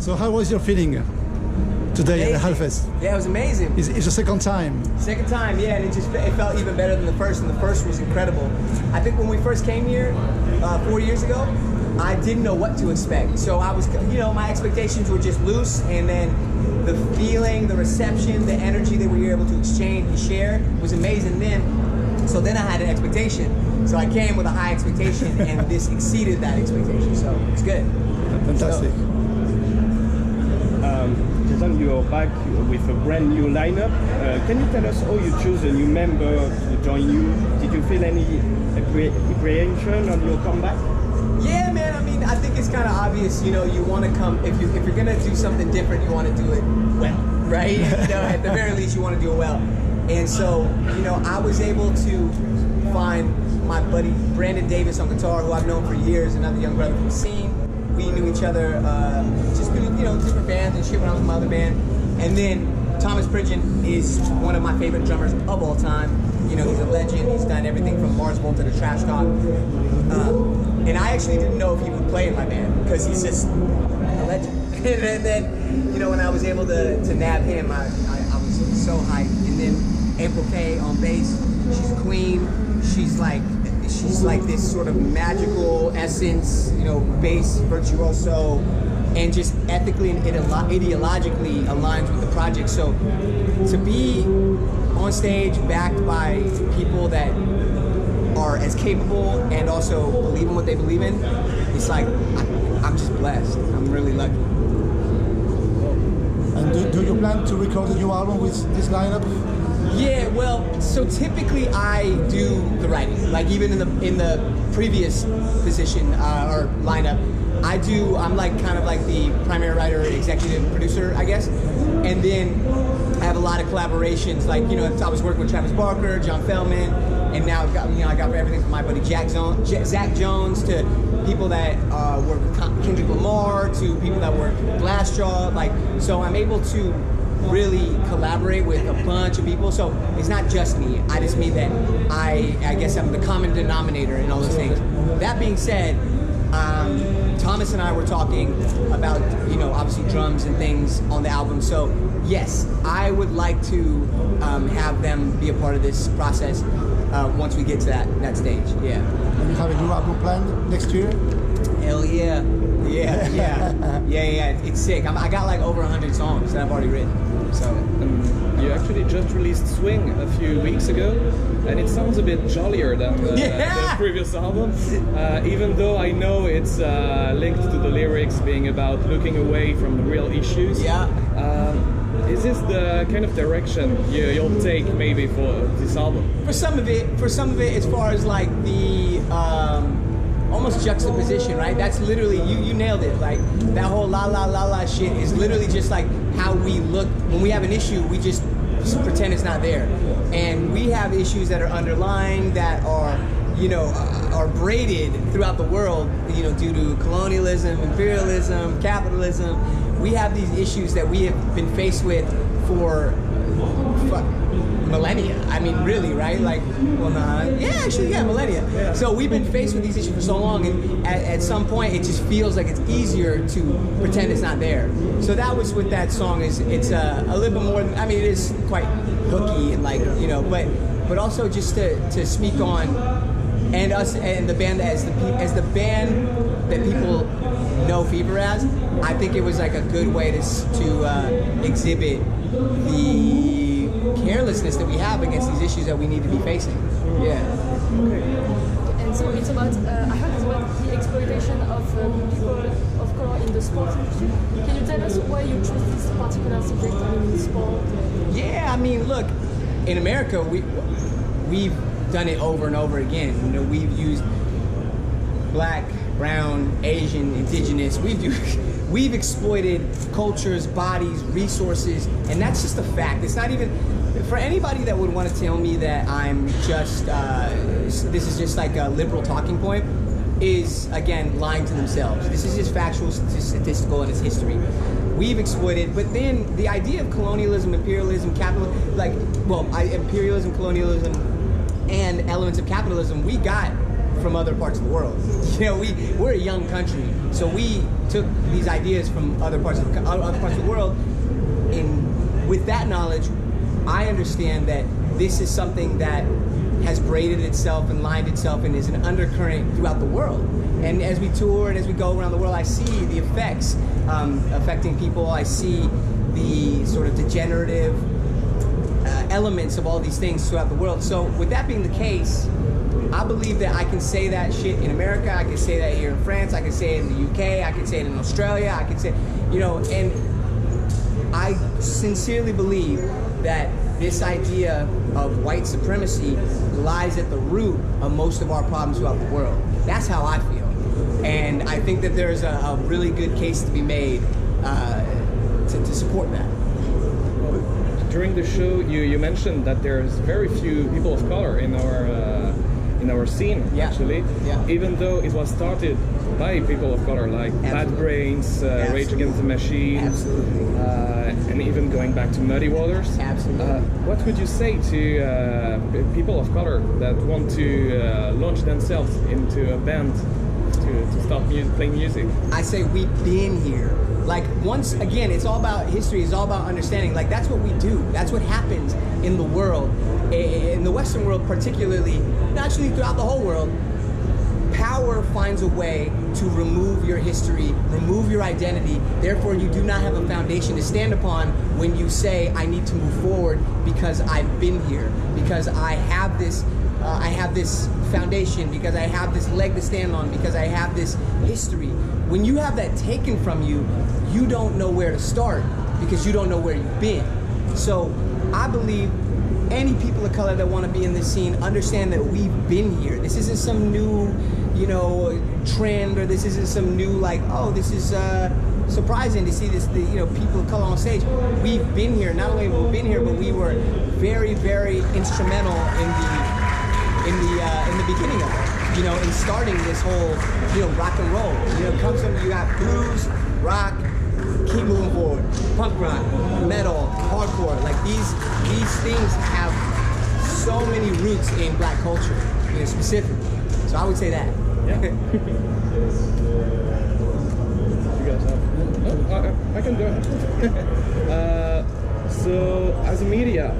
So how was your feeling today at the Hellfest? Yeah, it was amazing. It's the second time. Second time, yeah, and it felt even better than the first, and the first was incredible. I think when we first came here 4 years ago, I didn't know what to expect. So I was, my expectations were just loose, and then the feeling, the reception, the energy that we were able to exchange and share was amazing then. So then I had an expectation. So I came with a high expectation, and this exceeded that expectation. So it's good. Fantastic. Jason, you are back with a brand new lineup. Can you tell us how you choose a new member to join you? Did you feel any apprehension on your comeback? Yeah, man. I mean, I think it's kind of obvious. You want to come if you're gonna do something different, you want to do it well, right? At the very least, you want to do it well. And so, I was able to find my buddy Brandon Davis on guitar, who I've known for years, another young brother from the scene. We knew each other just through different bands and shit when I was in my other band. And then Thomas Pridgen is one of my favorite drummers of all time. He's a legend. He's done everything from Mars Volta to Trash Talk. And I actually didn't know if he would play in my band because he's just a legend. And then, when I was able to nab him, I was so hyped. And then April K on bass, she's a queen. She's like this sort of magical essence, bass virtuoso, and just ethically and ideologically aligns with the project. So to be on stage backed by people that are as capable and also believe in what they believe in, it's like I'm just blessed. I'm really lucky. And do you plan to record a new album with this lineup? Yeah, well, so typically I do the writing. Like even in the previous position or lineup, I'm like kind of like the primary writer, executive producer, I guess. And then I have a lot of collaborations. Like I was working with Travis Barker, John Feldman, and now I got everything from my buddy Zach Jones to people that work with Kendrick Lamar to people that work with Glassjaw. So I'm able to really collaborate with a bunch of people. So it's not just me. I just mean that I guess I'm the common denominator in all those things. That being said, Thomas and I were talking about, obviously drums and things on the album. So yes, I would like to have them be a part of this process once we get to that stage. Yeah. And you have a new album planned next year? Hell yeah. Yeah. It's sick. I got like over 100 songs that I've already written. So you actually just released Swing a few weeks ago, and it sounds a bit jollier than the previous album. Even though I know it's linked to the lyrics being about looking away from the real issues. Yeah. Is this the kind of direction you'll take maybe for this album? For some of it, as far as like the almost juxtaposition, right? That's literally, you nailed it. Like that whole la la la la shit is literally just like how we look when we have an issue. We just pretend it's not there, and we have issues that are underlying that are are braided throughout the world, due to colonialism, imperialism, capitalism. We have these issues that we have been faced with for millennia. I mean, really, right? Millennia. Yeah. So we've been faced with these issues for so long, and at some point, it just feels like it's easier to pretend it's not there. So that was with that song. It's a little bit more. It is quite hooky and but also just to speak on, and us and the band as the band that people know Fever as. I think it was like a good way to exhibit the carelessness that we have against these issues that we need to be facing. Yeah. Okay. And so it's about, I heard it's about the exploitation of people of color in the sports industry. Can you tell us why you chose this particular subject in sport? Yeah, look, in America, we've done it over and over again. We've used black, brown, Asian, indigenous. We've exploited cultures, bodies, resources, and that's just a fact. It's not even, for anybody that would want to tell me that I'm just, this is just like a liberal talking point, is, again, lying to themselves. This is just factual, statistical, and it's history. We've exploited, but then the idea of colonialism, imperialism, imperialism, colonialism, and elements of capitalism, we got from other parts of the world. You know, we're a young country, so we took these ideas from other parts of the world. And with that knowledge, I understand that this is something that has braided itself and lined itself and is an undercurrent throughout the world. And as we tour and as we go around the world, I see the effects affecting people. I see the sort of degenerative elements of all these things throughout the world. So with that being the case, I believe that I can say that shit in America, I can say that here in France, I can say it in the UK, I can say it in Australia, I can say, you know, and I sincerely believe that this idea of white supremacy lies at the root of most of our problems throughout the world. That's how I feel. And I think that there's a really good case to be made to support that. During the show, you mentioned that there's very few people of color in our scene, Yeah. actually. Yeah. Even though it was started by people of color, like Bad Absolutely. Brains, Rage Against the Machine, Absolutely. and even going back to Muddy Waters. Absolutely. What would you say to people of color that want to launch themselves into a band to start playing music? I say we've been here. Like, once again, it's all about history, it's all about understanding. Like, that's what we do. That's what happens in the world, in the Western world particularly, actually throughout the whole world. Power finds a way to remove your history, remove your identity. Therefore, you do not have a foundation to stand upon when you say, I need to move forward because I've been here, because I have this foundation, because I have this leg to stand on, because I have this history. When you have that taken from you, you don't know where to start because you don't know where you've been. So I believe any people of color that want to be in this scene understand that we've been here. This isn't some new, you know, trend, or this isn't some new, like, oh, this is surprising to see this, people of color on stage. We've been here. Not only have we been here, but we were very, very instrumental in the beginning of it. You know, in starting this whole, rock and roll. You know, comes from, you got blues, rock, keep moving forward, punk rock, metal, hardcore. Like these things have so many roots in black culture, specifically. So I would say that. Yeah. You guys have? No, I can go ahead. So, as a media,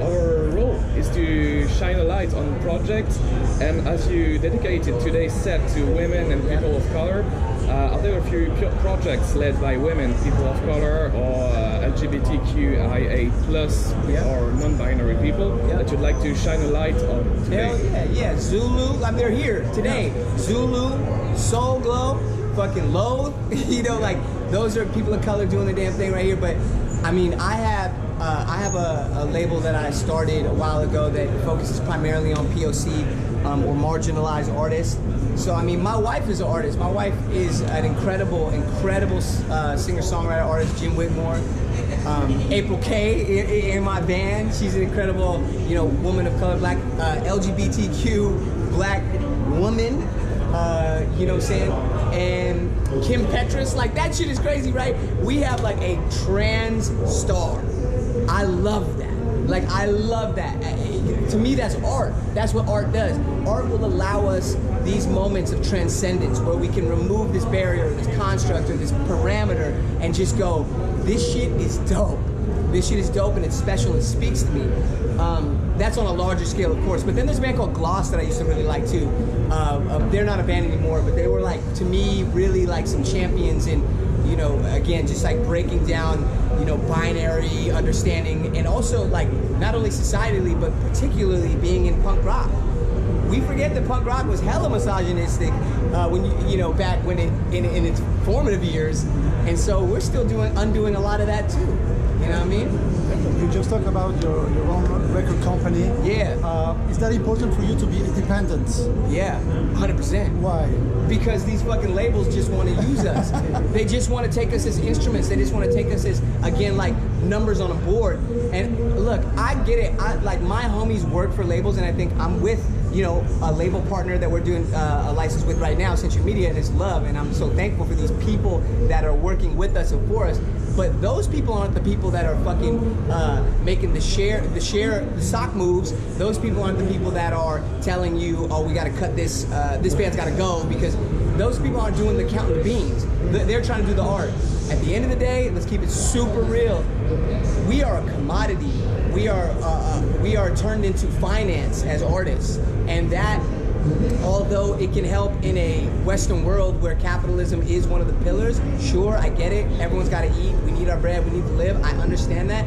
our role is to shine a light on projects, and as you dedicated today's set to women and people of color, are there a few projects led by women, people of color, or LGBTQIA+, or non-binary people that you'd like to shine a light on today? Hell yeah. Zulu, they're here today. Zulu, Soul Glow, fucking Loathe, those are people of color doing the damn thing right here. But I mean, I have a label that I started a while ago that focuses primarily on POC or marginalized artists. So I mean, my wife is an artist. My wife is an incredible singer-songwriter artist, Jim Whitmore. April K in my band. She's an incredible, woman of color, black, LGBTQ black woman. You know what I'm saying? And Kim Petras, like that shit is crazy, right? We have like a trans star. I love that. Like, I love that. To me, that's art. That's what art does. Art will allow us these moments of transcendence where we can remove this barrier, this construct, or this parameter and just go, this shit is dope. This shit is dope and it's special and it speaks to me. That's on a larger scale, of course. But then there's a band called Gloss that I used to really like too. They're not a band anymore, but they were like, to me, really like some champions in, again, just like breaking down, binary understanding, and also like not only societally, but particularly being in punk rock. We forget that punk rock was hella misogynistic when back when in its formative years, and so we're still undoing a lot of that too. You know what I mean? You just talked about your own record company. Yeah. Is that important for you to be independent? Yeah, 100%. Why? Because these fucking labels just want to use us. They just want to take us as instruments. They just want to take us as, again, like numbers on a board. And look, I get it. Like my homies work for labels, and I think I'm with, a label partner that we're doing a license with right now, Century Media, and it's love. And I'm so thankful for these people that are working with us and for us. But those people aren't the people that are fucking making the stock moves. Those people aren't the people that are telling you, oh, we got to cut this. This band's got to go, because those people aren't doing the counting the beans. They're trying to do the art. At the end of the day, let's keep it super real. We are a commodity. We are turned into finance as artists, and that, although it can help in a Western world where capitalism is one of the pillars, sure, I get it. Everyone's got to eat. We need our bread. We need to live. I understand that.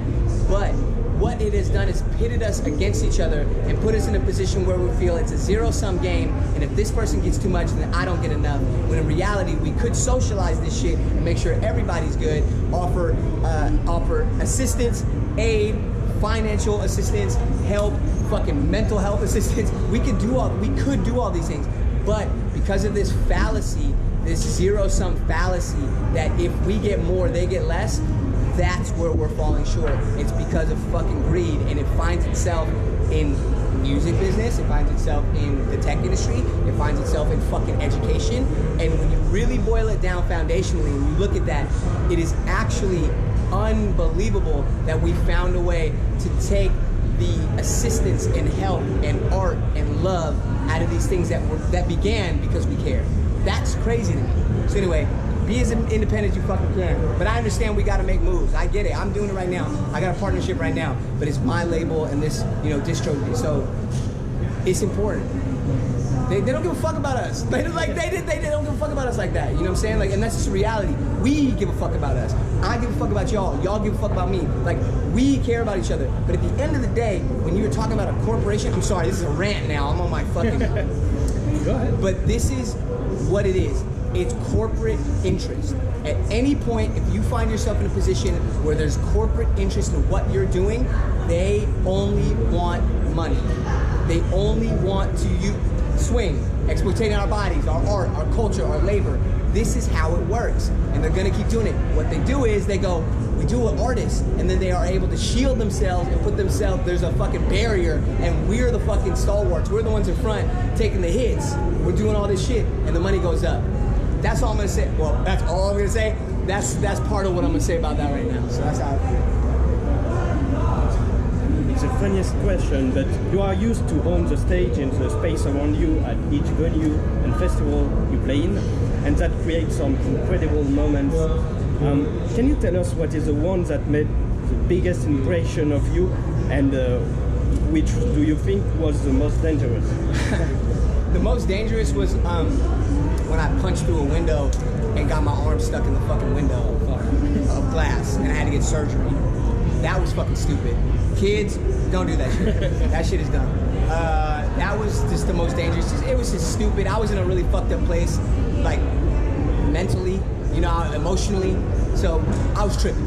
But what it has done is pitted us against each other and put us in a position where we feel it's a zero-sum game, and if this person gets too much, then I don't get enough. When in reality, we could socialize this shit and make sure everybody's good, offer assistance, aid, financial assistance, help, fucking mental health assistance. We could do all these things. But because of this fallacy, this zero-sum fallacy, that if we get more, they get less, that's where we're falling short. It's because of fucking greed, and it finds itself in music business, it finds itself in the tech industry, it finds itself in fucking education. And when you really boil it down foundationally, and you look at that, it is actually unbelievable that we found a way to take the assistance and help and art and love out of these things that began because we care. That's crazy to me. So anyway, be as independent as you fucking can. But I understand we gotta make moves. I get it. I'm doing it right now. I got a partnership right now, but it's my label and this, distro. So it's important. They don't give a fuck about us. They don't give a fuck about us like that. You know what I'm saying? Like, and that's just reality. We give a fuck about us. I give a fuck about y'all. Y'all give a fuck about me. Like, we care about each other. But at the end of the day, when you're talking about a corporation, I'm sorry, this is a rant now. I'm on my fucking. Go ahead. But this is what it is. It's corporate interest. At any point, if you find yourself in a position where there's corporate interest in what you're doing, they only want money. They only want to swing, exploiting our bodies, our art, our culture, our labor. This is how it works, and they're gonna keep doing it. What they do is they go, we do it artists, and then they are able to shield themselves and put themselves, there's a fucking barrier, and we're the fucking stalwarts. We're the ones in front taking the hits. We're doing all this shit, and the money goes up. That's all I'm gonna say. Well, that's all I'm gonna say. That's part of what I'm gonna say about that right now. So that's how I feel. It's the funniest question, but you are used to own the stage and the space around you at each venue and festival you play in, and that creates some incredible moments. Can you tell us what is the one that made the biggest impression of you, and which do you think was the most dangerous? The most dangerous was when I punched through a window and got my arm stuck in the fucking window of glass, and I had to get surgery. That was fucking stupid. Kids, don't do that shit. That shit is dumb. That was just the most dangerous. It was just stupid. I was in a really fucked up place, like mentally, emotionally. So I was tripping.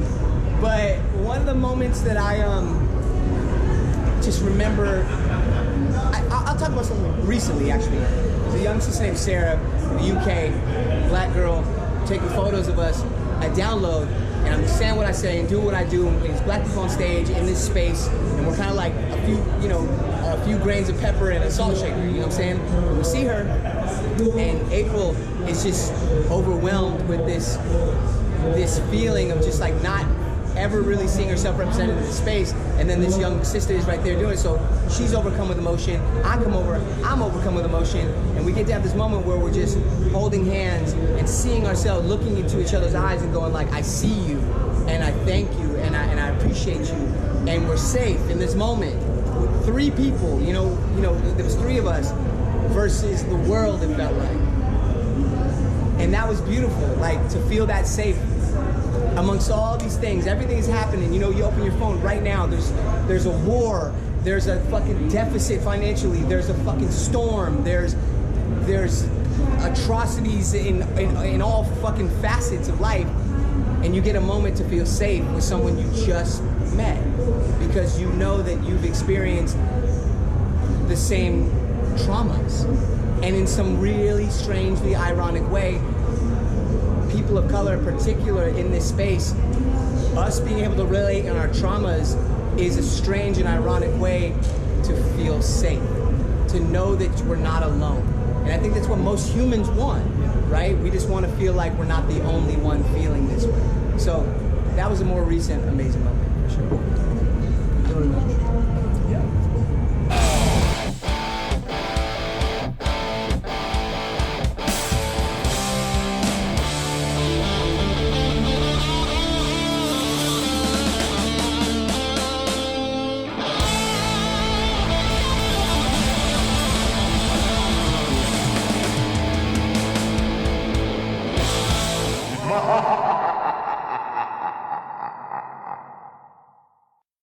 But one of the moments that I just remember, I'll talk about something recently, actually. There's a young sister named Sarah, in the UK, black girl, taking photos of us. I download, and I'm saying what I say and doing what I do. And it's black people on stage in this space, and we're kind of like a few grains of pepper and a salt shaker. You know what I'm saying? And we see her, and April is just overwhelmed with this feeling of just like not ever really seeing herself represented in this space, and then this young sister is right there doing it. So she's overcome with emotion. I'm overcome with emotion, and we get to have this moment where we're just holding hands and seeing ourselves, looking into each other's eyes and going like, I see you, and I thank you, and I appreciate you, and we're safe in this moment with three people. There was three of us versus the world, it felt like, and that was beautiful. Like, to feel that safe amongst all these things, everything is happening. You open your phone right now, there's a war, there's a fucking deficit financially, there's a fucking storm, there's atrocities in all fucking facets of life, and you get a moment to feel safe with someone you just met, because you know that you've experienced the same traumas, and in some really strangely ironic way, people of color in particular in this space, us being able to relate in our traumas is a strange and ironic way to feel safe, to know that we're not alone. And I think that's what most humans want, right? We just want to feel like we're not the only one feeling this way. So that was a more recent amazing moment.